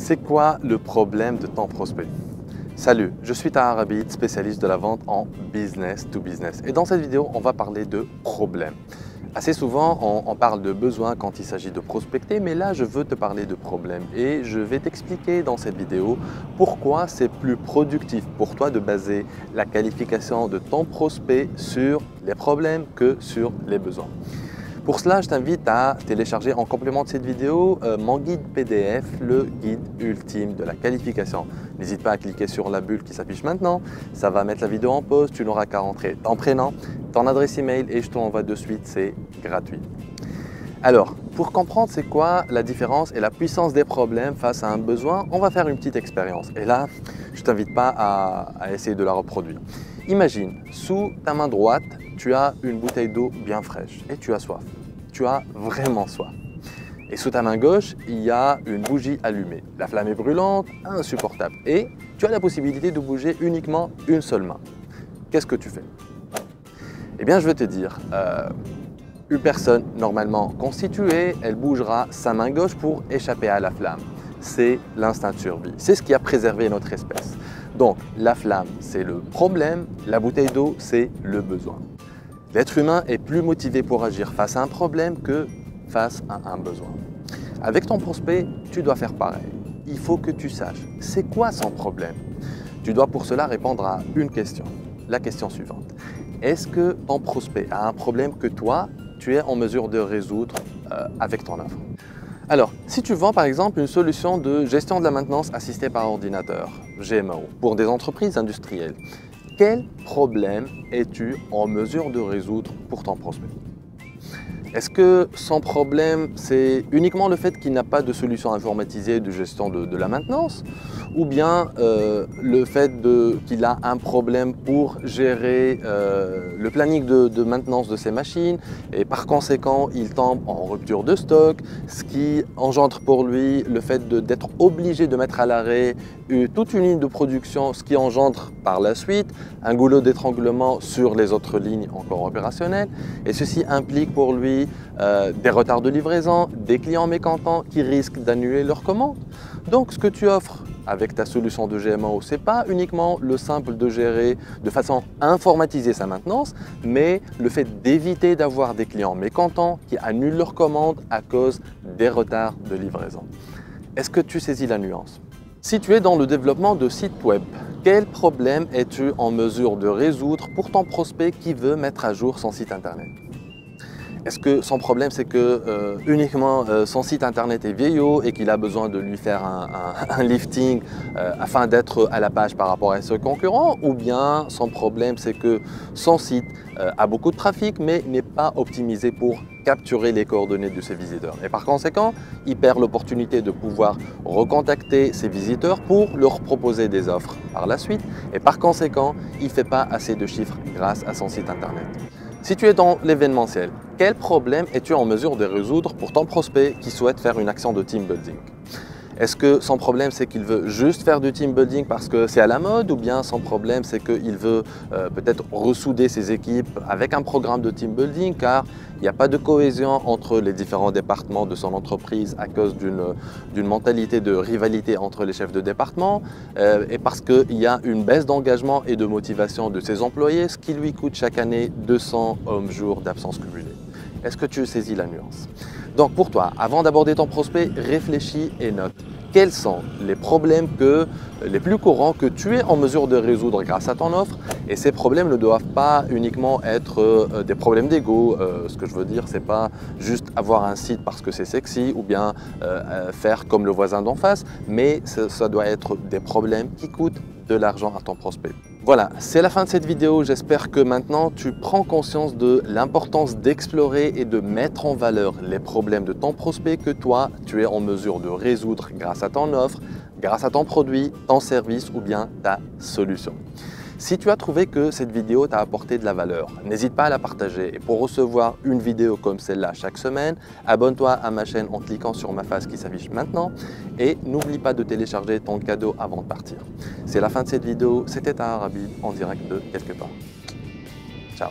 C'est quoi le problème de ton prospect? Salut, je suis Tahar Abid, spécialiste de la vente en business to business. Et dans cette vidéo, on va parler de problèmes. Assez souvent, on parle de besoins quand il s'agit de prospecter, mais là, je veux te parler de problèmes. Et je vais t'expliquer dans cette vidéo pourquoi c'est plus productif pour toi de baser la qualification de ton prospect sur les problèmes que sur les besoins. Pour cela, je t'invite à télécharger en complément de cette vidéo mon guide PDF, le guide ultime de la qualification. N'hésite pas à cliquer sur la bulle qui s'affiche maintenant, ça va mettre la vidéo en pause, tu n'auras qu'à rentrer ton prénom, ton adresse email et je te l'envoie de suite, c'est gratuit. Alors, pour comprendre c'est quoi la différence et la puissance des problèmes face à un besoin, on va faire une petite expérience. Et là, je ne t'invite pas à essayer de la reproduire. Imagine, sous ta main droite, tu as une bouteille d'eau bien fraîche et tu as soif. Tu as vraiment soif. Et sous ta main gauche, il y a une bougie allumée. La flamme est brûlante, insupportable. Et tu as la possibilité de bouger uniquement une seule main. Qu'est-ce que tu fais? Eh bien, je vais te dire, une personne normalement constituée, elle bougera sa main gauche pour échapper à la flamme. C'est l'instinct de survie. C'est ce qui a préservé notre espèce. Donc, la flamme, c'est le problème. La bouteille d'eau, c'est le besoin. L'être humain est plus motivé pour agir face à un problème que face à un besoin. Avec ton prospect, tu dois faire pareil. Il faut que tu saches, c'est quoi son problème? Tu dois pour cela répondre à une question. La question suivante. Est-ce que ton prospect a un problème que toi, tu es en mesure de résoudre avec ton offre? Alors, si tu vends par exemple une solution de gestion de la maintenance assistée par ordinateur, GMO, pour des entreprises industrielles, quel problème es-tu en mesure de résoudre pour ton prospect? Est-ce que son problème, c'est uniquement le fait qu'il n'a pas de solution informatisée de gestion de la maintenance? Ou bien le fait qu'il a un problème pour gérer le planning de maintenance de ses machines et par conséquent, il tombe en rupture de stock, ce qui engendre pour lui le fait d'être obligé de mettre à l'arrêt toute une ligne de production, ce qui engendre par la suite un goulot d'étranglement sur les autres lignes encore opérationnelles. Et ceci implique pour lui des retards de livraison, des clients mécontents qui risquent d'annuler leurs commandes. Donc ce que tu offres avec ta solution de GMO, ce n'est pas uniquement le simple de gérer de façon informatisée sa maintenance, mais le fait d'éviter d'avoir des clients mécontents qui annulent leurs commandes à cause des retards de livraison. Est-ce que tu saisis la nuance? Si tu es dans le développement de sites web, quel problème es-tu en mesure de résoudre pour ton prospect qui veut mettre à jour son site internet? Est-ce que son problème, c'est que uniquement son site internet est vieillot et qu'il a besoin de lui faire un lifting afin d'être à la page par rapport à ses concurrents? Ou bien son problème, c'est que son site a beaucoup de trafic mais n'est pas optimisé pour capturer les coordonnées de ses visiteurs. Et par conséquent, il perd l'opportunité de pouvoir recontacter ses visiteurs pour leur proposer des offres par la suite. Et par conséquent, il ne fait pas assez de chiffres grâce à son site internet. Si tu es dans l'événementiel, quel problème es-tu en mesure de résoudre pour ton prospect qui souhaite faire une action de team building? Est-ce que son problème c'est qu'il veut juste faire du team building parce que c'est à la mode ou bien son problème c'est qu'il veut peut-être ressouder ses équipes avec un programme de team building car il n'y a pas de cohésion entre les différents départements de son entreprise à cause d'une mentalité de rivalité entre les chefs de département et parce qu'il y a une baisse d'engagement et de motivation de ses employés, ce qui lui coûte chaque année 200 jours d'absence cumulée. Est-ce que tu saisis la nuance? Donc pour toi, avant d'aborder ton prospect, réfléchis et note. Quels sont les problèmes les plus courants que tu es en mesure de résoudre grâce à ton offre? Et ces problèmes ne doivent pas uniquement être des problèmes d'ego. Ce que je veux dire, c'est pas juste avoir un site parce que c'est sexy ou bien faire comme le voisin d'en face, mais ça doit être des problèmes qui coûtent de l'argent à ton prospect. Voilà, c'est la fin de cette vidéo. J'espère que maintenant tu prends conscience de l'importance d'explorer et de mettre en valeur les problèmes de ton prospect que toi, tu es en mesure de résoudre grâce à ton offre, grâce à ton produit, ton service ou bien ta solution. Si tu as trouvé que cette vidéo t'a apporté de la valeur, n'hésite pas à la partager. Et pour recevoir une vidéo comme celle-là chaque semaine, abonne-toi à ma chaîne en cliquant sur ma face qui s'affiche maintenant. Et n'oublie pas de télécharger ton cadeau avant de partir. C'est la fin de cette vidéo. C'était Tahar Abid en direct de quelque part. Ciao.